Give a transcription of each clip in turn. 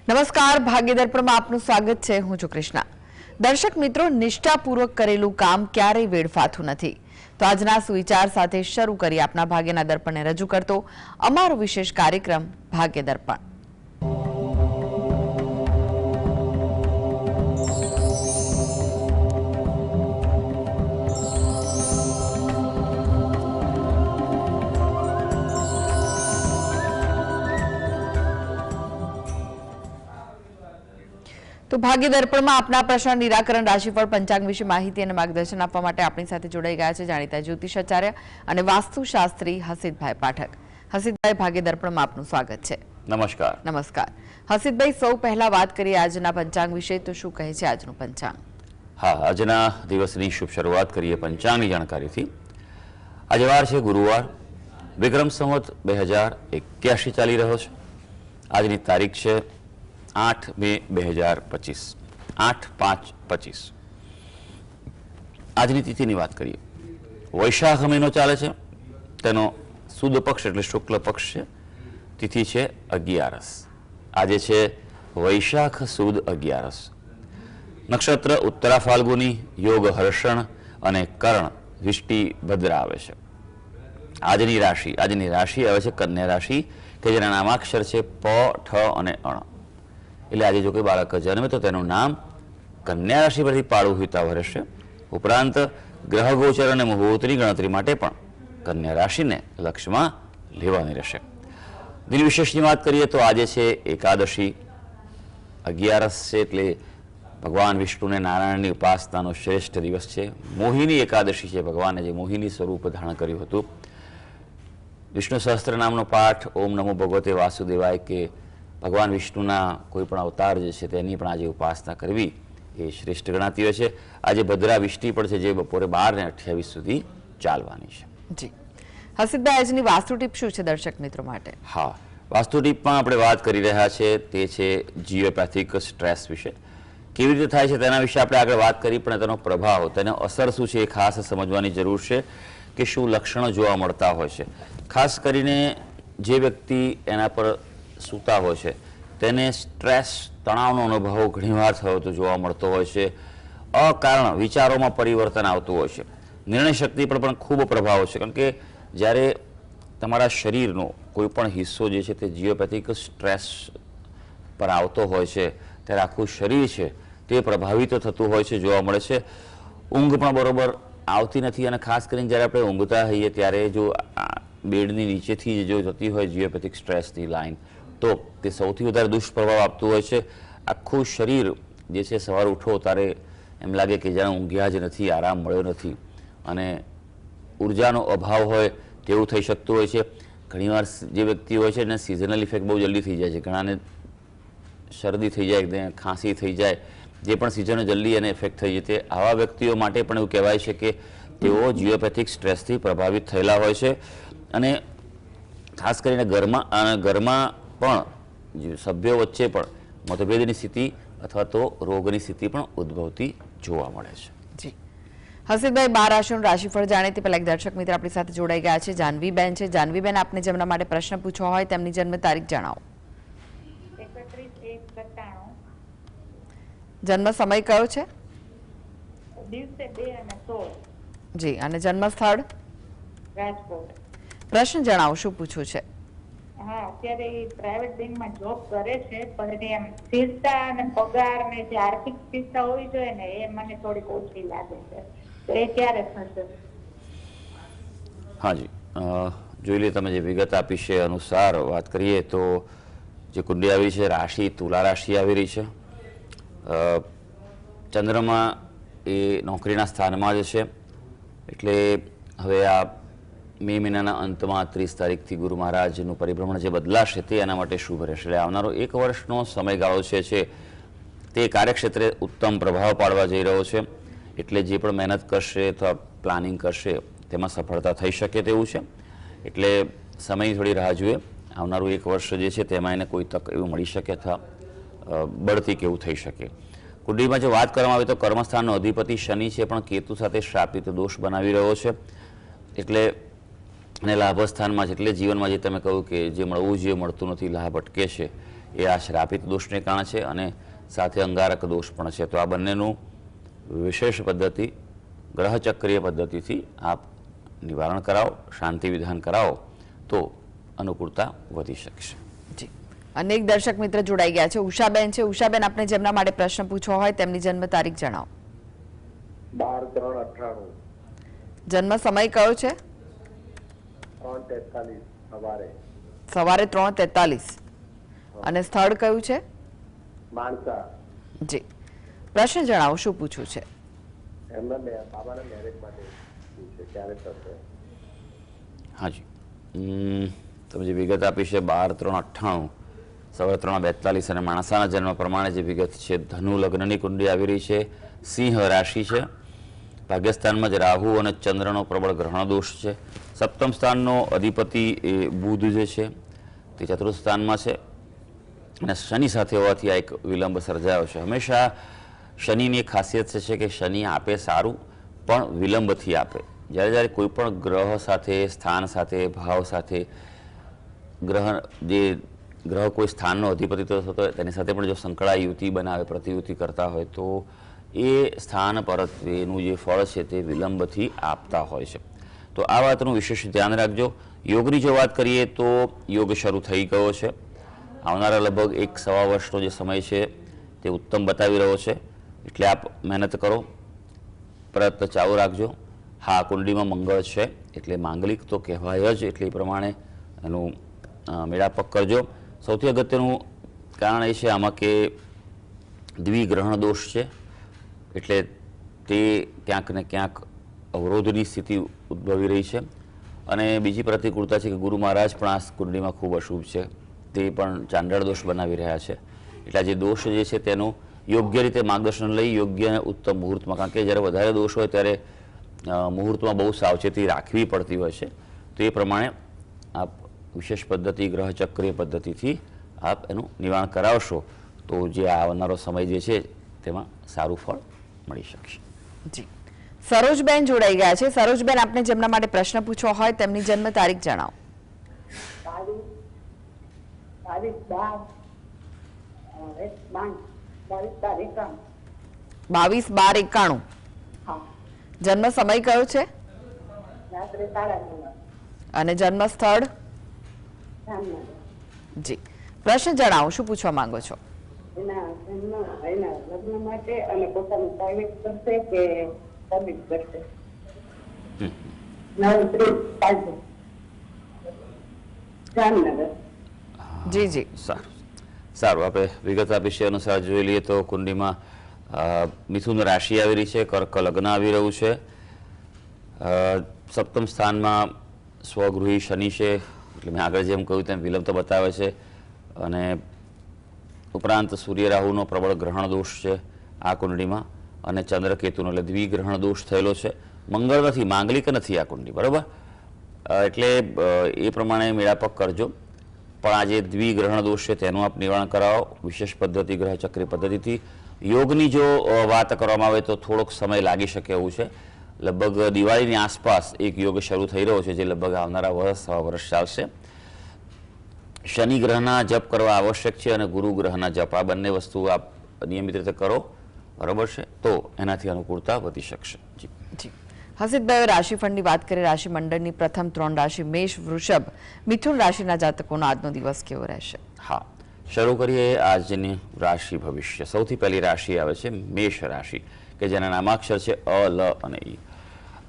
નમસ્કાર, ભાગ્ય દર્પણમાં આપનું સ્વાગત છે। હું છું કૃષ્ણા। દર્શક મિત્રો, નિષ્ઠાપૂર્વક કરેલું કામ ક્યારેય વેડફાતું નથી। તો આજના સુવિચાર સાથે શરૂ કરી આપના ભાગ્યના દર્પણને રજૂ કરતો અમારો વિશેષ કાર્યક્રમ ભાગ્ય દર્પણ। તો ભાગ્ય દર્પણમાં આપના પ્રશ્ન નિરાકરણ, રાશિફળ, પંચાંગ વિશે માહિતી અને માર્ગદર્શન આપવા માટે આપણી સાથે જોડાઈ ગયા છે જાણીતા જ્યોતિષાચાર્ય અને વાસ્તુશાસ્ત્રી હસીતભાઈ પાઠક। હસીતભાઈ, ભાગ્ય દર્પણમાં આપનું સ્વાગત છે। નમસ્કાર। નમસ્કાર હસીતભાઈ, સૌ પહેલા વાત કરીએ આજના પંચાંગ વિશે। તો શું કહે છે આજનું પંચાંગ? હા, આજના દિવસની શુભ શરૂઆત કરીએ પંચાંગની જાણકારીથી। આજે વાર છે ગુરુવાર, વિક્રમ સંવત 2081 ચાલી રહ્યો છે। આજની તારીખ છે 8 મે 2025, 8/5/25। આજની તિથિની વાત કરીએ, વૈશાખ મહિનો ચાલે છે, તેનો સુદ પક્ષ એટલે શુક્લ પક્ષ છે, તિથિ છે 11। આજે છે વૈશાખ સુદ 11। નક્ષત્ર ઉત્તરા ફાલ્ગુની, યોગ હર્ષણ અને કર્ણ વિષ્ટિ ભદ્ર આવે છે। આજની રાશિ આવે છે કન્યા રાશિ, કે જેના નામાક્ષર છે પ, ઠ અને અણ। એટલે આજે જો કોઈ બાળક જન્મે તો તેનું નામ કન્યા રાશિ પરથી પાડવું હિતાવહ રહેશે। ઉપરાંત ગ્રહ ગોચર અને મુહૂર્તની ગણતરી માટે પણ કન્યા રાશિને લક્ષ્યમાં લેવાની રહેશે। દિન વિશેષની વાત કરીએ તો આજે છે એકાદશી, 11 છે, એટલે ભગવાન વિષ્ણુને નારાયણની ઉપાસનાનો શ્રેષ્ઠ દિવસ છે। મોહિની એકાદશી છે, ભગવાને જે મોહિની સ્વરૂપ ધારણ કર્યું હતું। વિષ્ણુ સહસ્ત્ર નામનો પાઠ, ઓમ નમો ભગવતે વાસુદેવાય, કે ભગવાન વિષ્ણુના કોઈ પણ અવતાર જે છે તેની પણ આજે ઉપાસના કરવી એ શ્રેષ્ઠ ગણાતી હોય છે। આજે ભદ્રા વિષ્ટિ પણ છે, જે બપોરે 12 ને 28 સુધી ચાલવાની છે। જી હસીતભાઈ, આજની વાસ્તુ ટીપ શું છે દર્શક મિત્રો માટે? હા, વાસ્તુ ટીપમાં આપણે વાત કરી રહ્યા છે તે છે જીઓપેથિક સ્ટ્રેસ વિશે। કેવી રીતે થાય છે તેના વિશે આપણે આગળ વાત કરી, પણ તેનો પ્રભાવ, તેનો અસર શું છે એ ખાસ સમજવાની જરૂર છે કે શું લક્ષણો જોવા મળતા હોય છે। ખાસ કરીને જે વ્યક્તિ એના પર સૂતા હોય છે તેને સ્ટ્રેસ, તણાવનો અનુભવ ઘણીવાર થયો તો જોવા મળતો હોય છે। અકારણ વિચારોમાં પરિવર્તન આવતું હોય છે। નિર્ણય શક્તિ પર પણ ખૂબ પ્રભાવ છે, કારણ કે જ્યારે તમારા શરીરનો કોઈ પણ હિસ્સો જે છે તે જીઓપેથિક સ્ટ્રેસ પર આવતો હોય છે ત્યારે આખું શરીર છે તે પ્રભાવિત થતું હોય છે, જોવા મળે છે। ઊંઘ પણ બરોબર આવતી નથી, અને ખાસ કરીને જ્યારે આપણે ઊંઘતા હોઈએ ત્યારે જો બેડની નીચેથી જો જતી હોય જીઓપેથિક સ્ટ્રેસની લાઈન, તો તે સૌથી વધારે દુષ્પ્રભાવ આપતું હોય છે। આખું શરીર જે છે સવારે ઉઠો ત્યારે એમ લાગે કે જાણે ઊંઘ્યા જ નથી, આરામ મળ્યો નથી, અને ઉર્જાનો અભાવ હોય તેવું થઈ શકતું હોય છે। ઘણીવાર જે વ્યક્તિ હોય છે એને સિઝનલ ઇફેક્ટ બહુ જલ્દી થઈ જાય છે। ઘણાને શરદી થઈ જાય, ખાંસી થઈ જાય, જે પણ સિઝનો જલ્દી એને ઇફેક્ટ થઈ જાય, આવા વ્યક્તિઓ માટે પણ એવું કહેવાય છે કે તેઓ જીઓપેથિક સ્ટ્રેસથી પ્રભાવિત થયેલા હોય છે। અને ખાસ કરીને ઘરમાં પણ સભ્યો વચ્ચે પણ મતભેદની સ્થિતિ અથવા તો રોગની સ્થિતિ પણ ઉદ્ભવતી જોવા મળે છે। જી હસીતભાઈ, 12 રાશિનું રાશિફળ જાણે તે પહેલા એક દર્શક મિત્ર આપણી સાથે જોડાઈ ગયા છે, જાનવીબેન છે। જાનવીબેન, આપને જેમના માટે પ્રશ્ન પૂછવો હોય તેમની જન્મ તારીખ જણાવો। 31/1/97। જન્મ સમય કયો છે? દિવસે 2 અને 16। જી, અને જન્મ સ્થળ? રાજકોટ। પ્રશ્ન જણાવો, શું પૂછવું છે? હા, અત્યારે એ પ્રાઇવેટ બેંકમાં જોબ કરે છે, પણ એની એમ સ્થિરતા અને પગાર ને જે આર્થિક સ્થિરતા હોવી જોઈએ ને એ મને થોડીક ઓછી લાગે છે, તો એ ક્યારે થશે? હાજી, જોઈ લે, તમે જે વિગત આપી છે અનુસાર વાત કરીએ તો જે કુંડળી આવી છે, રાશિ તુલા રાશિ આવી રહી છે। ચંદ્રમાં એ નોકરીના સ્થાનમાં જ છે, એટલે હવે આ મે મહિનાના અંતમાં 30 તારીખથી ગુરુ મહારાજનું પરિભ્રમણ જે બદલાશે તે એના માટે શુભ રહેશે। એટલે આવનારો 1 વર્ષનો સમયગાળો છે તે કાર્યક્ષેત્રે ઉત્તમ પ્રભાવ પાડવા જઈ રહ્યો છે। એટલે જે પણ મહેનત કરશે અથવા પ્લાનિંગ કરશે તેમાં સફળતા થઈ શકે તેવું છે। એટલે સમયની થોડી રાહ જોઈએ। આવનારું 1 વર્ષ જે છે તેમાં એને કોઈ તક એવું મળી શકે અથવા બઢતી કેવું થઈ શકે। કુંડળીમાં જો વાત કરવામાં આવે તો કર્મસ્થાનનો અધિપતિ શનિ છે, પણ કેતુ સાથે શ્રાપિત દોષ બનાવી રહ્યો છે। એટલે અને લાભસ્થાનમાં છે, એટલે જીવનમાં જે તમે કહ્યું કે જે મળવું જોઈએ મળતું નથી, લાભ અટકે છે, એ આ શ્રાપિત દોષને કારણે છે અને સાથે અંગારક દોષ પણ છે. તો આ બંનેનું વિશેષ પદ્ધતિ ગ્રહચક્રીય પદ્ધતિથી આપ નિવારણ કરાવો, શાંતિ વિધાન કરાવો તો અનુકૂળતા વધી શકશે. જી, અનેક દર્શક મિત્ર જોડાઈ ગયા છે. ઉષાબેન છે. ઉષાબેન, આપને જેમના માટે પ્રશ્ન પૂછવો હોય તેમની જન્મ તારીખ જણાવો. 12/3/98. જન્મ સમય કયો છે? 3:43 સવારે. સવારે 3:43. અને સ્થળ કયું છે? માણસા. જી, પ્રશ્ન જણાવો, શું પૂછવું છે? એમના બાબાના મેરેજ માટે પૂછે ક્યારે થશે? હાજી, તમે જે વિગત આપી છે 12/3/98 સવારે 3:42 અને માણસાના જન્મ પ્રમાણે જે વિગત છે, ધનુ લગ્નની કુંડળી આવી રહી છે, સિંહ રાશિ છે, ભાગ્યસ્થાનમાં જ રાહુ અને ચંદ્રનો પ્રબળ ગ્રહણ દોષ છે, સપ્તમ સ્થાનનો અધિપતિ એ બુધ જે છે તે ચતુર્થ સ્થાનમાં છે અને શનિ સાથે હોવાથી આ એક વિલંબ સર્જાયો છે. હંમેશા શનિની એક ખાસિયત છે કે શનિ આપે સારું પણ વિલંબથી આપે. જ્યારે જ્યારે કોઈ પણ ગ્રહ સાથે, સ્થાન સાથે, ભાવ સાથે ગ્રહ કોઈ સ્થાનનો અધિપતિત્વ થતો હોય તેની સાથે પણ જો સંકળાય યુતિ બનાવે, પ્રતિયુતિ કરતા હોય તો એ સ્થાન પરત એનું જે ફળ છે તે વિલંબથી આપતા હોય છે. તો આ વાતનું વિશેષ ધ્યાન રાખજો. યોગની જો વાત કરીએ તો યોગ શરૂ થઈ ગયો છે. આવનારા લગભગ 1-1.25 વર્ષનો જે સમય છે તે ઉત્તમ બતાવી રહ્યો છે. એટલે આપ મહેનત કરો, પ્રયત્ન ચાલુ રાખજો. હા, કુંડળીમાં મંગળ છે એટલે માંગલિક તો કહેવાય જ, એટલે એ પ્રમાણે એનું મેળાપક કરજો. સૌથી અગત્યનું કારણ એ છે આમાં કે દ્વિગ્રહણ દોષ છે એટલે તે ક્યાંક ને ક્યાંક અવરોધની સ્થિતિ ઉદ્ભવી રહી છે. અને બીજી પ્રતિકૂળતા છે કે ગુરુ મહારાજ પણ આ કુંડળીમાં ખૂબ અશુભ છે, તે પણ ચાંડાળ દોષ બનાવી રહ્યા છે. એટલે જે દોષ જે છે તેનું યોગ્ય રીતે માર્ગદર્શન લઈ યોગ્ય અને ઉત્તમ મુહૂર્તમાં, કારણ કે જ્યારે વધારે દોષ હોય ત્યારે મુહૂર્તમાં બહુ સાવચેતી રાખવી પડતી હોય છે. તો એ પ્રમાણે આપ વિશેષ પદ્ધતિ ગ્રહચક્રીય પદ્ધતિથી આપ એનું નિવારણ કરાવશો તો જે આવનારો સમય જે છે તેમાં સારું ફળ મળી શકશે. જી, સરોજબેન જોડાઈ ગયા છે. સરોજબેન, આપને જેમના માટે પ્રશ્ન પૂછવો હોય તેમની જન્મ તારીખ જણાવો. 22/12/91. જન્મ સમય કયો છે? અને જન્મ સ્થળ? જી, પ્રશ્ન જણાવો, શું પૂછવા માંગો છો? એના લગ્ન માટે અને પોતાનું પ્રાઇવેટ કરશે કે પબ્લિક કરશે? 9:30 જામનગર. જી જી, સારું. આપણે વિગત આપી છે અનુસાર જોઈ લઈએ તો કુંડળીમાં મિથુન રાશિ આવી રહી છે, કર્ક લગ્ન આવી રહ્યું છે, સપ્તમ સ્થાનમાં સ્વગૃહી શનિ છે એટલે મેં આગળ જેમ કહ્યું તેમ વિલંબ તો બતાવે છે. અને ઉપરાંત સૂર્ય રાહુનો પ્રબળ ગ્રહણ દોષ છે આ કુંડળીમાં અને ચંદ્રકેતુનો એટલે દ્વિગ્રહણ દોષ થયેલો છે. મંગળ નથી, માંગલિક નથી આ કુંડળી, બરાબર? એટલે એ પ્રમાણે મેળાપક કરજો. પણ આ જે દ્વિગ્રહણ દોષ છે તેનું આપ નિવારણ કરાવો વિશેષ પદ્ધતિ ગ્રહચક્રી પદ્ધતિથી. યોગની જો વાત કરવામાં આવે તો થોડોક સમય લાગી શકે એવું છે. લગભગ દિવાળીની આસપાસ એક યોગ શરૂ થઈ રહ્યો છે જે લગભગ આવનારા વર્ષ ચાલશે. શનિ ગ્રહના જપ કરવા આવશ્યક છે અને ગુરુ ગ્રહના જપ, આ બંને વસ્તુ આપ નિયમિત રીતે કરો, બરાબર છે? તો એનાથી અનુકૂળતા વધી શકશે. જી જી, હસીતભાઈ, રાશિફળની વાત કરીએ. રાશિ મંડળની પ્રથમ 3 રાશિ મેષ, વૃષભ, મિથુન રાશિના જાતકોનો આજનો દિવસ કેવો રહેશે? હા, શરૂ કરીએ આજની રાશિ ભવિષ્ય. સૌથી પહેલી રાશિ આવે છે મેષ રાશિ કે જેના નામાક્ષર છે અ, લ અને ઈ.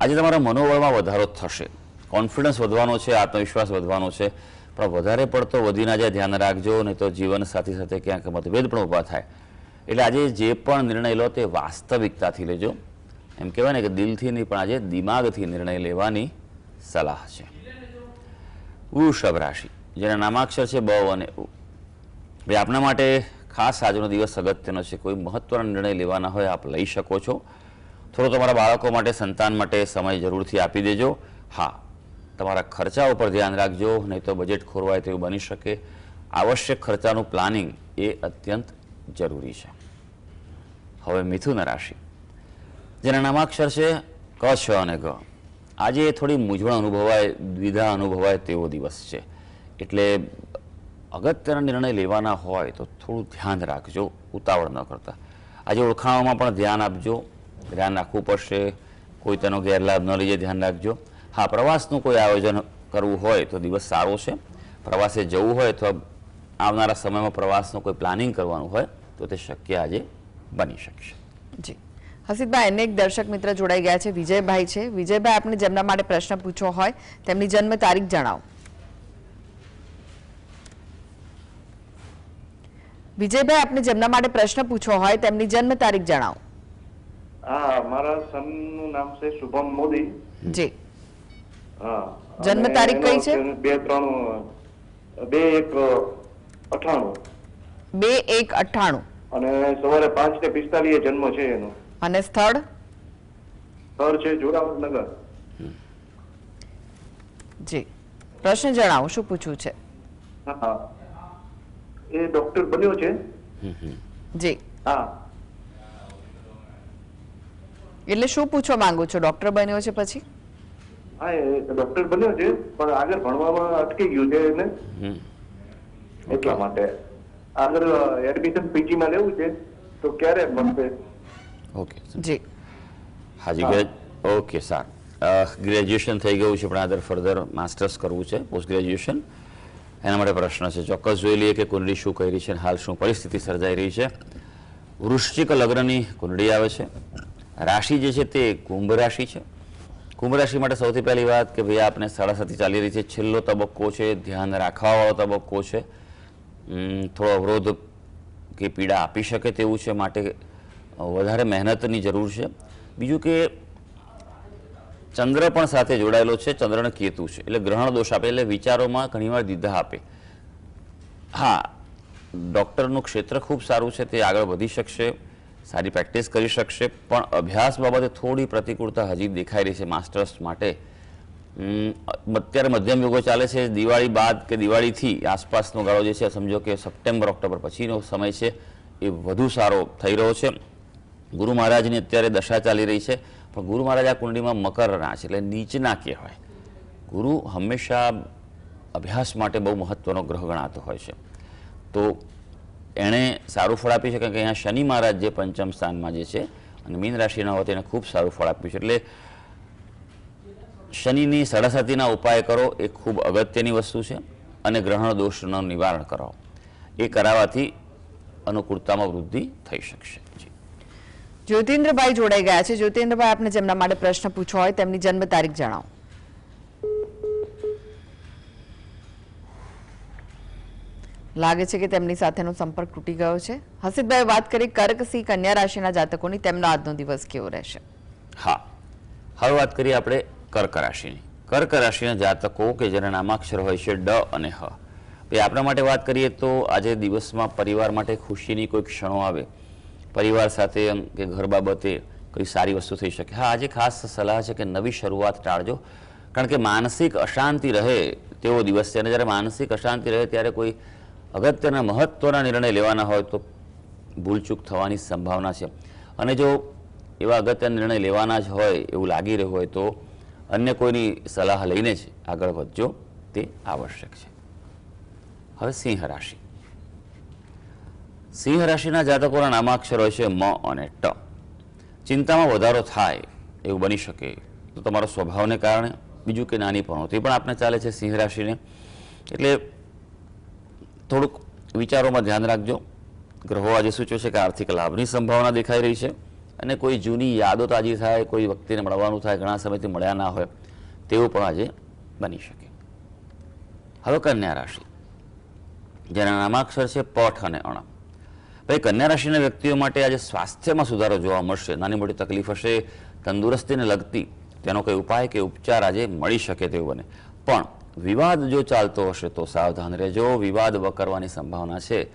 આજે તમારા મનોબળમાં વધારો થશે, કોન્ફિડન્સ વધવાનો છે, આત્મવિશ્વાસ વધવાનો છે, પણ વધારે પડતો વધી ના જાય ધ્યાન રાખજો, નહીં તો જીવન સાથી સાથે ક્યાંક મતભેદ પણ ઊભા થાય. એટલે આજે જે પણ નિર્ણય લો તે વાસ્તવિકતાથી લેજો. એમ કહેવાય ને કે દિલથી નહીં પણ આજે દિમાગથી નિર્ણય લેવાની સલાહ છે. વૃષભ રાશિ જેના નામાક્ષર છે બ અને ઉ. ભાઈ, આપના માટે ખાસ આજનો દિવસ અગત્યનો છે. કોઈ મહત્વના નિર્ણય લેવાના હોય આપ લઈ શકો છો. થોડો તમારા બાળકો માટે, સંતાન માટે સમય જરૂરથી આપી દેજો. હા, તમારા ખર્ચા ઉપર ધ્યાન રાખજો, નહીં તો બજેટ ખોરવાય તેવું બની શકે. આવશ્યક ખર્ચાનું પ્લાનિંગ એ અત્યંત જરૂરી છે. હવે મિથુન રાશિ જેના નામાક્ષર છે ક, છ અને ગ. આજે થોડી મૂંઝવણ અનુભવાય, દ્વિધા અનુભવાય તેવો દિવસ છે. એટલે અગત્યના નિર્ણય લેવાના હોય તો થોડું ધ્યાન રાખજો, ઉતાવળ ન કરતા. આજે ઓળખાણોમાં પણ ધ્યાન આપજો, ધ્યાન રાખવું પડશે, કોઈ તેનો ગેરલાભ ન લઈ જાય, ધ્યાન રાખજો. હા, પ્રવાસનું કોઈ આયોજન કરવું હોય તો દિવસ સારો છે. પ્રવાસે જવું હોય તો આવનારા સમયમાં પ્રવાસનું કોઈ પ્લાનિંગ કરવાનું હોય તો તે શક્ય આજે બની શકશે. જી હસીતભાઈ, અનેક દર્શક મિત્ર જોડાઈ ગયા છે. વિજયભાઈ છે. વિજયભાઈ, આપને જેમના માટે પ્રશ્ન પૂછવો હોય તેમની જન્મ તારીખ જણાવો. વિજયભાઈ, આપને જેમના માટે પ્રશ્ન પૂછવો હોય તેમની જન્મ તારીખ જણાવો. હા, મારા સનનું નામ છે શુભમ મોદી. જી, હા. જન્મ અને તારીખ કઈ છે? 2/3/98 2198 અને સવારે 5:45 જન્મ છે એનો. અને સ્થળ ઘર છે જોરાવરનગર. જી, પ્રશ્ન જણાવો, શું પૂછવું છે? હા, એ ડોક્ટર બન્યો છે. જી, હા, એટલે શું પૂછવા માંગો છો? ડોક્ટર બન્યો છે પછી? હા, એ ડોક્ટર બન્યો છે પણ આગળ ભણવામાં અટકી ગયું છે એને, એટલા માટે આગળ એડમિશન પીજી માં લેવું છે તો ક્યારે મળશે? ઓકે જી, હાજી, ઓકે, સારું. ગ્રેજ્યુએશન થઈ ગયું છે પણ આગળ ફર્ધર માસ્ટર્સ કરવું છે, પોસ્ટ ગ્રેજ્યુએશન. એના માટે પ્રશ્ન છે. ચોક્કસ જોઈ લઈએ કે કુંડળી શું કહી રહી છે, હાલ શું પરિસ્થિતિ સર્જાઈ રહી છે. વૃશ્ચિક લગ્નની કુંડળી આવે છે. રાશિ જે છે તે કુંભ રાશિ છે. કુંભ રાશિ માટે સૌથી પહેલી વાત કે ભાઈ આપને 7:30 ચાલી રહી છે, છેલ્લો તબક્કો છે, ધ્યાન રાખવાવાળો તબક્કો છે. થોડો અવરોધ કે પીડા આપી શકે તેવું છે, માટે વધારે મહેનતની જરૂર છે. બીજું કે ચંદ્ર પણ સાથે જોડાયેલો છે, ચંદ્ર અને કેતુ છે, એટલે ગ્રહણ દોષ આપે, એટલે વિચારોમાં ઘણીવાર દીધા આપે. હા, ડૉક્ટરનું ક્ષેત્ર ખૂબ સારું છે, તે આગળ વધી શકશે, સારી પ્રેક્ટિસ કરી શકશે, પણ અભ્યાસ બાબતે થોડી પ્રતિકૂળતા હજી દેખાઈ રહી છે માસ્ટર્સ માટે. અત્યારે મધ્યમ યુગો ચાલે છે. દિવાળી બાદ કે દિવાળીથી આસપાસનો ગાળો જે છે, સમજો કે સપ્ટેમ્બર ઓક્ટોબર પછીનો સમય છે, એ વધુ સારો થઈ રહ્યો છે. ગુરુ મહારાજની અત્યારે દશા ચાલી રહી છે, પણ ગુરુ મહારાજ આ કુંડળીમાં મકરના છે, એટલે નીચના કહેવાય. ગુરુ હંમેશા અભ્યાસ માટે બહુ મહત્વનો ગ્રહ ગણાતો હોય છે, તો એણે સારું ફળ આપી છે. કારણ કે અહીંયા શનિ મહારાજ જે પંચમ સ્થાનમાં જે છે અને મીન રાશિના હોય તેને ખૂબ સારું ફળ આપ્યું છે. એટલે શનિની 7:30 ઉપાય કરો એ ખૂબ અગત્યની વસ્તુ છે. અને ગ્રહણ દોષનું નિવારણ કરાવો, એ કરાવવાથી અનુકૂળતામાં વૃદ્ધિ થઈ શકશે. જ્યોતિન્દ્રભાઈ જોડાઈ ગયા છે. જ્યોતિન્દ્રભાઈ, આપને જેમના માટે પ્રશ્ન પૂછવો હોય તેમની જન્મ તારીખ જણાવો. લાગે છે કે તેમની સાથેનો સંપર્ક તૂટી ગયો છે. હસીતભાઈ, વાત કરી કર્ક સિંહ કન્યા રાશિના જાતકોની, તેમનો આજનો દિવસ કેવો રહેશે? હા, હવે વાત કરીએ આપણે કર્ક રાશિની. કર્ક રાશિના જાતકો કે જેના નામાક્ષર હોય છે ડ અને હ. ભાઈ, આપણા માટે વાત કરીએ તો આજે દિવસમાં પરિવાર માટે ખુશીની કોઈ ક્ષણો આવે, પરિવાર સાથે કે ઘર બાબતે કોઈ સારી વસ્તુ થઈ શકે. હા, આજે ખાસ સલાહ છે કે નવી શરૂઆત ટાળજો, કારણ કે માનસિક અશાંતિ રહે તેવો દિવસ છે. અને જ્યારે માનસિક અશાંતિ રહે ત્યારે કોઈ અગત્યના મહત્વના નિર્ણય લેવાના હોય તો ભૂલચૂક થવાની સંભાવના છે. અને જો એવા અગત્યના નિર્ણય લેવાના જ હોય એવું લાગી રહ્યું હોય તો અન્ય કોઈની સલાહ લઈને જ આગળ વધજો, તે આવશ્યક છે. હવે સિંહ રાશિ. સિંહ રાશિના જાતકોના નામાક્ષર હોય છે મ અને ટ. ચિંતામાં વધારો થાય એવું બની શકે તો તમારો સ્વભાવને કારણે, બીજું કે નાની પણોતી પણ આપને ચાલે છે સિંહ રાશિને, એટલે થોડુંક વિચારોમાં ધ્યાન રાખજો. ગ્રહો આજે સૂચવે છે કે આર્થિક લાભની સંભાવના દેખાઈ રહી છે, અને કોઈ જૂની યાદો તાજી થાય, કોઈ વ્યક્તિને મળવાનું થાય, ઘણા સમયથી મળ્યા ના હોય તેવું પણ આજે બની શકે. હવે કન્યા રાશિ, જેના નામાક્ષર છે પઠ અને અણ. ભાઈ, કન્યા રાશિના વ્યક્તિઓ માટે આજે સ્વાસ્થ્યમાં સુધારો જોવા મળશે. નાની મોટી તકલીફ હશે તંદુરસ્તીને લગતી, તેનો કોઈ ઉપાય કે ઉપચાર આજે મળી શકે તેવું બને. પણ વિવાદ જો ચાલતો હશે તો સાવધાન રહેજો, વિવાદ વકરવાની સંભાવના છે,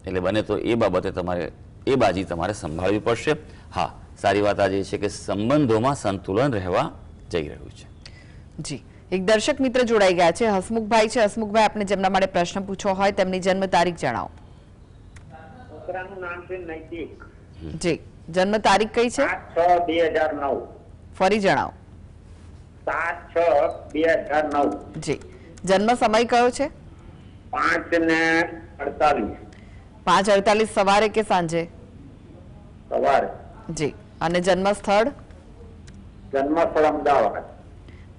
એટલે બને તો એ બાબતે તમારે એ બાજી તમારે સંભાળવી પડશે. હા, સારી વાત આજે છે કે સંબંધોમાં સંતુલન રહેવા જઈ રહ્યું છે. જી, એક દર્શક મિત્ર જોડાઈ ગયા છે, હસમુખભાઈ છે. હસમુખભાઈ, આપને જેમના માટે પ્રશ્ન પૂછવો હોય તેમની જન્મ તારીખ જણાવો. છોકરાનું નામ છે નૈતિક. જી, જન્મ તારીખ કઈ છે? 7/6/2009. ફરી જણાવો. 7/6/2009. જી, જન્મ સમય કયો છે? 5:48 5:48 સવારે કે સાંજે? સવારે. જી. અને જન્મ સ્થળ? જન્મસ્થળ અમદાવાદ.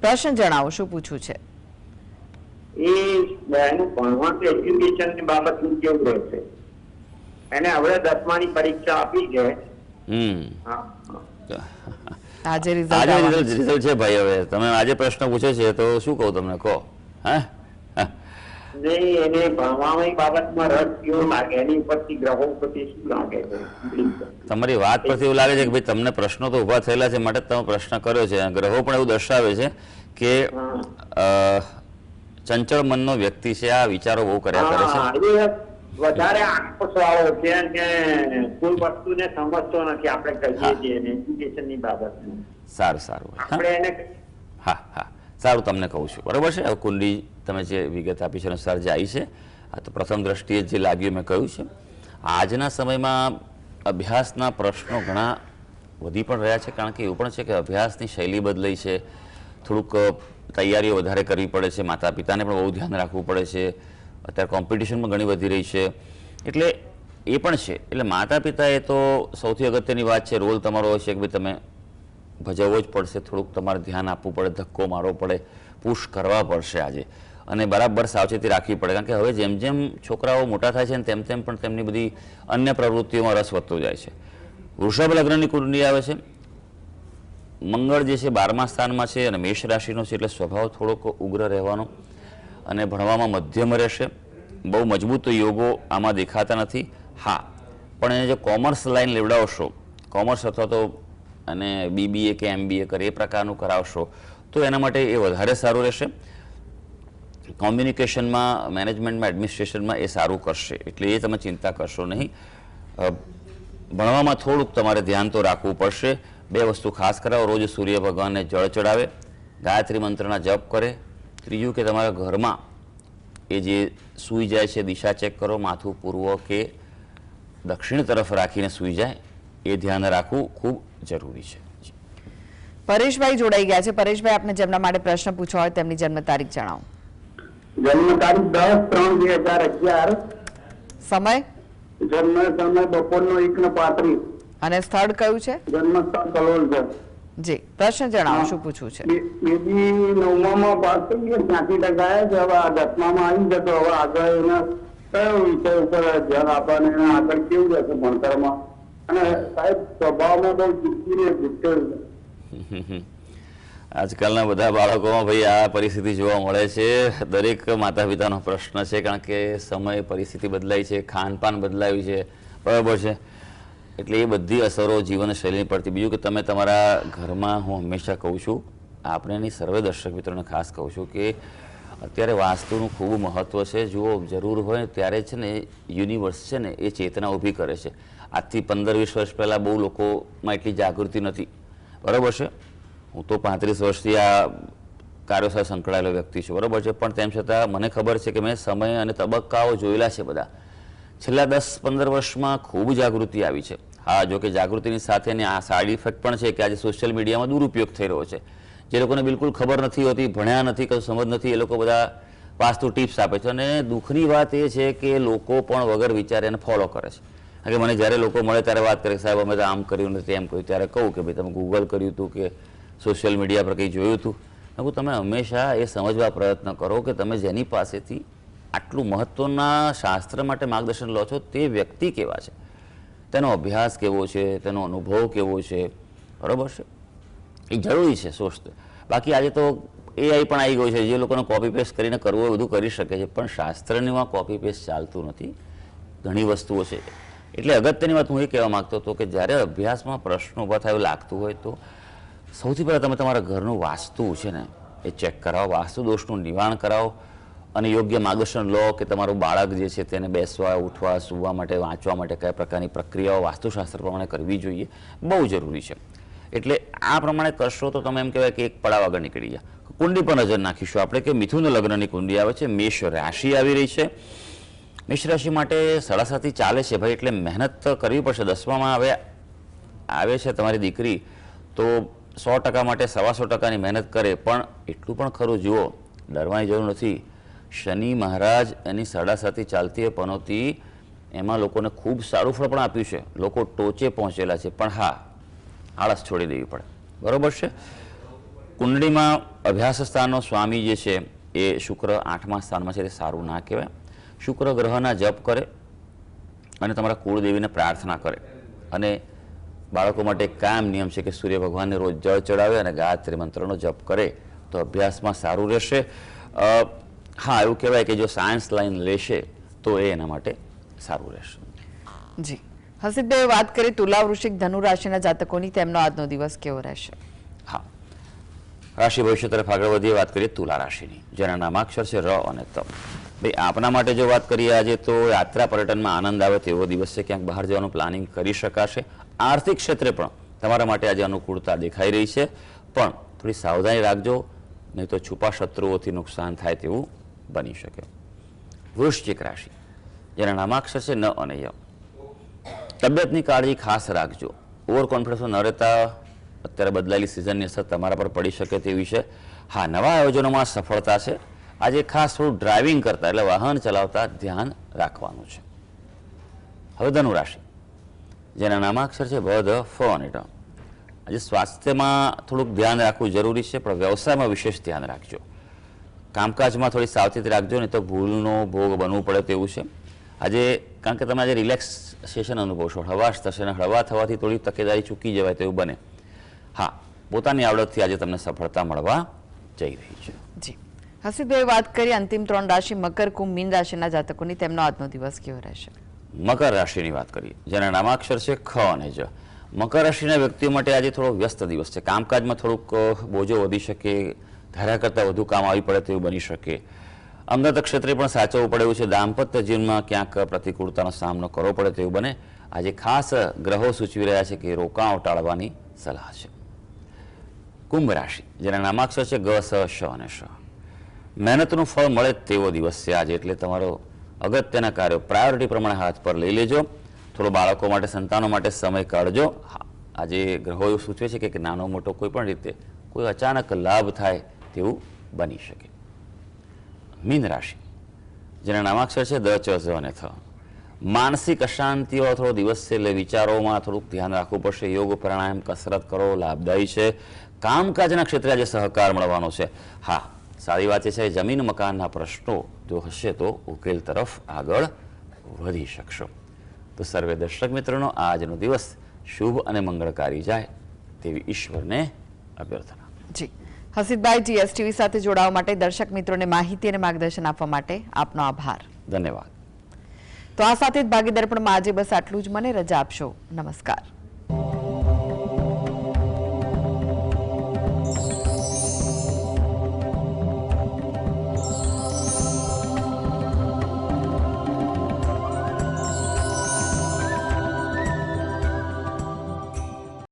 પ્રશ્ન જણાવો, શું પૂછવું છે? એ એનું ભણવાનું એજ્યુકેશનની બાબતનું કેવું રહેશે? એને હવે 10માની પરીક્ષા આપી છે. હા. આજે આજે રિઝલ્ટ રિઝલ્ટ છે ભાઈ. હવે તમે આજે પ્રશ્ન પૂછે છે તો શું કહું તમને, કહો. હા, નહીં, એને ભણવાની બાબતમાં રસ કેવો લાગે? એની ઉપરથી ગ્રહો ઉપરથી શું લાગે છે? તમારી વાત પરથી એવું લાગે છે કે ભાઈ તમને પ્રશ્નો તો ઉભા થયેલા છે માટે જ તમે પ્રશ્ન કર્યો છે. ગ્રહો પણ એવું દર્શાવે છે કે ચંચળ મનનો વ્યક્તિ છે, આ વિચારો બહુ કર્યા કરે છે. હા, એ વધારે આક્રોશ વાળો છે કે કોઈ વસ્તુને સમજતો નથી. આપણે કહીએ છીએ એજ્યુકેશનની બાબતમાં. સારું સારું. હા આપણે એને હા હા સારું, તમને કહું છું, બરાબર છે. હવે કુંડલી તમે જે વિગત આપી છે અનુસાર જે આવી છે, આ તો પ્રથમ દ્રષ્ટિએ જે લાગ્યું મેં કહ્યું છે. આજના સમયમાં અભ્યાસના પ્રશ્નો ઘણા વધી પણ રહ્યા છે, કારણ કે એવું પણ છે કે અભ્યાસની શૈલી બદલાઈ છે. થોડુંક તૈયારીઓ વધારે કરવી પડે છે, માતા પિતાને પણ બહુ ધ્યાન રાખવું પડે છે. અત્યારે કોમ્પિટિશન પણ ઘણી વધી રહી છે, એટલે એ પણ છે. એટલે માતા પિતાએ તો સૌથી અગત્યની વાત છે, રોલ તમારો હોય છે કે ભાઈ તમે ભજવવો જ પડશે, થોડુંક તમારે ધ્યાન આપવું પડે, ધક્કો મારવો પડે, પુશ કરવા પડશે આજે, અને બરાબર સાવચેતી રાખવી પડે. કારણ કે હવે જેમ જેમ છોકરાઓ મોટા થાય છે તેમ તેમ પણ તેમની બધી અન્ય પ્રવૃત્તિઓમાં રસ વધતો જાય છે. વૃષભ લગ્નની કુંડલી આવે છે. મંગળ જે છે 12મા સ્થાનમાં છે અને મેષ રાશિનો છે, એટલે સ્વભાવ થોડોક ઉગ્ર રહેવાનો અને ભણવામાં મધ્યમ રહેશે. બહુ મજબૂત યોગો આમાં દેખાતા નથી. હા, પણ એને જો કોમર્સ લાઈન લેવડાવશો, કોમર્સ અથવા તો અને BBA કે MBA કરે એ પ્રકારનું કરાવશો તો એના માટે એ વધારે સારું રહેશે. કોમ્યુનિકેશનમાં, મેનેજમેન્ટમાં, એડમિનિસ્ટ્રેશનમાં એ સારું કરશે, એટલે એ તમે ચિંતા કરશો નહીં. ભણવામાં થોડુંક તમારે ધ્યાન તો રાખવું પડશે. 2 વસ્તુ ખાસ કરાવો, રોજ સૂર્ય ભગવાનને જળ ચડાવે, ગાયત્રી મંત્રના જપ કરે. ત્રીજું કે તમારા ઘરમાં એ જે સૂઈ જાય છે દિશા ચેક કરો, માથું પૂર્વ કે દક્ષિણ તરફ રાખીને સૂઈ જાય, એ ધ્યાન રાખવું ખૂબ જરૂરી છે. પરેશભાઈ જોડાઈ ગયા છે. પરેશભાઈ, આપને જેમના માટે પ્રશ્ન પૂછવા હોય તેમની જન્મ તારીખ જણાવો. જન્મ તારીખ 10/3/2011. સમય જન્મ સમય બપોરનો 1:35. અને સ્થળ કયું છે? જન્મ સ્થળ કલોલ છે. જી. પ્રશ્ન જણાવો, શું પૂછવું છે? બેબી 9માં પાસ થઈ ગઈ, 80% આવ્યા છે. હવે 10માં આવી જતો. હવે આગળ એને કયો વિષય ઉપર ધ્યાન આપવાનું, એને આગળ કેવું રહેશે ભણતરમાં? અને સાહેબ સ્વભાવમાં બહુ ચીડચીડી ગુસ્સે છે. આજકાલના બધા બાળકોમાં ભાઈ આ પરિસ્થિતિ જોવા મળે છે. દરેક માતા પિતાનો પ્રશ્ન છે, કારણ કે સમય, પરિસ્થિતિ બદલાઈ છે, ખાનપાન બદલાયું છે, બરાબર છે. એટલે એ બધી અસરો જીવનશૈલી પરથી. બીજું કે તમે તમારા ઘરમાં, હું હંમેશા કહું છું, આપણે એની સર્વે દર્શક મિત્રોને ખાસ કહું છું કે અત્યારે વાસ્તુનું ખૂબ મહત્વ છે. જુઓ, જરૂર હોય ત્યારે છે ને યુનિવર્સ છે ને એ ચેતના ઊભી કરે છે. આજથી 15-20 વર્ષ પહેલાં બહુ લોકોમાં એટલી જાગૃતિ નથી, બરાબર છે. હું તો 35 વર્ષથી આ કાર્યો સાથે સંકળાયેલો વ્યક્તિ છું, બરાબર છે. પણ તેમ છતાં મને ખબર છે કે મેં સમય અને તબક્કાઓ જોયેલા છે બધા. છેલ્લા 10-15 વર્ષમાં ખૂબ જાગૃતિ આવી છે. હા, જો કે જાગૃતિની સાથે આ સાઇડ ઇફેક્ટ પણ છે કે આજે સોશિયલ મીડિયામાં દુરુપયોગ થઈ રહ્યો છે. જે લોકોને બિલકુલ ખબર નથી હોતી, ભણ્યા નથી, કશું સમજ નથી, એ લોકો બધા વાસ્તુ ટિપ્સ આપે છે. અને દુઃખની વાત એ છે કે લોકો પણ વગર વિચારે એને ફોલો કરે છે. કારણ કે મને જ્યારે લોકો મળે ત્યારે વાત કરે, સાહેબ અમે તો આમ કર્યું નથી, એમ કર્યું, ત્યારે કહું કે ભાઈ તમે ગૂગલ કર્યું હતું કે સોશિયલ મીડિયા પર કંઈ જોયું હતું? તમે હંમેશા એ સમજવા પ્રયત્ન કરો કે તમે જેની પાસેથી આટલું મહત્વના શાસ્ત્ર માટે માર્ગદર્શન લો છો તે વ્યક્તિ કેવા છે, તેનો અભ્યાસ કેવો છે, તેનો અનુભવ કેવો છે, બરાબર છે. એ જરૂરી છે સોચતે. બાકી આજે તો AI પણ આવી ગયું છે, જે લોકોને કોપી પેસ્ટ કરીને કરવું હોય બધું કરી શકે છે, પણ શાસ્ત્રનીમાં કોપી પેસ્ટ ચાલતું નથી, ઘણી વસ્તુઓ છે. એટલે અગત્યની વાત હું એ કહેવા માગતો હતો કે જ્યારે અભ્યાસમાં પ્રશ્નો ઊભા થાય એવું લાગતું હોય તો સૌથી પહેલાં તમે તમારા ઘરનું વાસ્તુ છે ને એ ચેક કરાવો, વાસ્તુ દોષનું નિવારણ કરાવો અને યોગ્ય માર્ગદર્શન લો કે તમારું બાળક જે છે તેને બેસવા, ઉઠવા, સૂવા માટે, વાંચવા માટે કયા પ્રકારની પ્રક્રિયાઓ વાસ્તુશાસ્ત્ર પ્રમાણે કરવી જોઈએ, બહુ જરૂરી છે. એટલે આ પ્રમાણે કરશો તો તમે એમ કહેવાય કે એક પડાવ આગળ નીકળી જાય. કુંડલી પર નજર નાખીશું આપણે કે મિથુન લગ્નની કુંડલી આવે છે, મેષ રાશિ આવી રહી છે. મેષ રાશિ માટે 7.5 ચાલે છે ભાઈ, એટલે મહેનત કરવી પડશે. 10માં આવે છે તમારી દીકરી તો 100% માટે 125% મહેનત કરે, પણ એટલું પણ ખરું, જુઓ, ડરવાની જરૂર નથી. શનિ મહારાજ એની 7.5 ચાલતી પનોતી એમાં લોકોને ખૂબ સારું ફળ પણ આપ્યું છે, લોકો ટોચે પહોંચેલા છે, પણ હા, આળસ છોડી દેવી પડે, બરોબર છે. કુંડળીમાં અભ્યાસ સ્થાનનો સ્વામી જે છે એ શુક્ર 8મા સ્થાનમાં છે, તે સારું ના કહેવાય. શુક્ર ગ્રહના જપ કરે અને તમારા કુળદેવીને પ્રાર્થના કરે. અને બાળકો માટે એક કાયમ નિયમ છે કે સૂર્ય ભગવાનને રોજ જળ ચડાવે અને ગાયત્રી મંત્રનો જપ કરે તો અભ્યાસમાં સારું રહેશે. હા, એવું કહેવાય કે જો સાયન્સ લાઈન લેશે તો એ એના માટે સારું રહેશે. જી હસીબભાઈ, વાત કરીએ તુલા, વૃશ્ચિક, ધનુ રાશિના જાતકોની, તેમનો આજનો દિવસ કેવો રહેશે? હા, રાશિ ભવિષ્ય તરફ આગળ વધીએ. વાત કરીએ તુલા રાશિની, જેના નામાક્ષર છે ર અને ત. ભાઈ, આપના માટે જો વાત કરીએ આજે તો યાત્રા પર્યટનમાં આનંદ આવે તેવો દિવસ છે. ક્યાંક બહાર જવાનું પ્લાનિંગ કરી શકાશે. આર્થિક ક્ષેત્રે પણ તમારા માટે આજે અનુકૂળતા દેખાઈ રહી છે, પણ થોડી સાવધાની રાખજો, નહીં તો છુપા શત્રુઓથી નુકસાન થાય તેવું બની શકે. વૃશ્ચિક રાશિ, જેના નામાક્ષર છે ન અને ય. તબિયતની કાળજી ખાસ રાખજો. ઓવર કોન્ફિડન્સ ન રહેતા. અત્યારે બદલાયેલી સિઝનની અસર તમારા પર પડી શકે તેવી છે. હા, નવા આયોજનોમાં સફળતા છે. આજે ખાસ થોડું ડ્રાઇવિંગ કરતા એટલે વાહન ચલાવતા ધ્યાન રાખવાનું છે. હવે ધનુ રાશિ, જેના નામાક્ષર છે બ, ધ, ફ અને ટ. આજે સ્વાસ્થ્યમાં થોડુંક ધ્યાન રાખવું જરૂરી છે, પણ વ્યવસાયમાં વિશેષ ધ્યાન રાખજો. કામકાજમાં થોડી સાવચેતી રાખજો, નહીં તો ભૂલનો ભોગ બનવું પડે તેવું છે આજે. કારણ કે તમે આજે રિલેક્સેશન અનુભવશો, હળવાશ થશે અને હળવા થવાથી થોડી તકેદારી ચૂકી જવાય તેવું બને. હા, પોતાની આવડતથી આજે તમને સફળતા મળવા જઈ રહી છે. જી હસીબભાઈ, વાત કરીએ અંતિમ 3 રાશિ મકર, કુંભ, મીન રાશિના જાતકોની, તેમનો આજનો દિવસ કેવો રહેશે? મકર રાશિની વાત કરીએ, જેના નામાક્ષર છે ખ અને જ. મકર રાશિના વ્યક્તિઓ માટે આજે થોડો વ્યસ્ત દિવસ છે. કામકાજમાં થોડુંક બોજો વધી શકે, ધાર્યા કરતાં વધુ કામ આવી પડે તેવું બની શકે. અમદાવાદ ક્ષેત્રે પણ સાચવવું પડે એવું છે. દાંપત્ય જીવનમાં ક્યાંક પ્રતિકૂળતાનો સામનો કરવો પડે તેવું બને. આજે ખાસ ગ્રહો સૂચવી રહ્યા છે કે રોકાણ ટાળવાની સલાહ છે. કુંભ રાશિ, જેના નામાક્ષર છે ગ, સ, શ અને શ. મહેનતનું ફળ મળે તેવો દિવસ છે આજે, એટલે તમારો અગત્યના કાર્યો પ્રાયોરિટી પ્રમાણે હાથ પર લઈ લેજો. થોડો બાળકો માટે, સંતાનો માટે સમય કાઢજો. હા, આજે ગ્રહો એવું સૂચવે છે કે નાનો મોટો કોઈ પણ રીતે કોઈ અચાનક લાભ થાય તેવું બની શકે. મીન રાશિ, જેના નામાક્ષર છે દ, ચ, ઝ અને થ. માનસિક અશાંતિવાળો થોડો દિવસ છે, એટલે વિચારોમાં થોડુંક ધ્યાન રાખવું પડશે. યોગ, પ્રાણાયામ, કસરત કરો, લાભદાયી છે. કામકાજના ક્ષેત્રે આજે સહકાર મળવાનો છે. હા, સારી વાત એ છે જમીન મકાનના પ્રશ્નો જો હશે તો ઉકેલ તરફ આગળ વધી શકશો. તો સર્વે દર્શક મિત્રોનો આજનો દિવસ શુભ અને મંગળકારી જાય તેવી ઈશ્વરને અભ્યર્થના. જી હસીબભાઈ, જીએસટીવી સાથે જોડાવા માટે, દર્શક મિત્રોને માહિતી અને માર્ગદર્શન આપવા માટે આપનો આભાર. ધન્યવાદ. તો આ સાથે જ ભાગીદાર પણ આજે બસ આટલું જ. મને રજા આપશો. નમસ્કાર.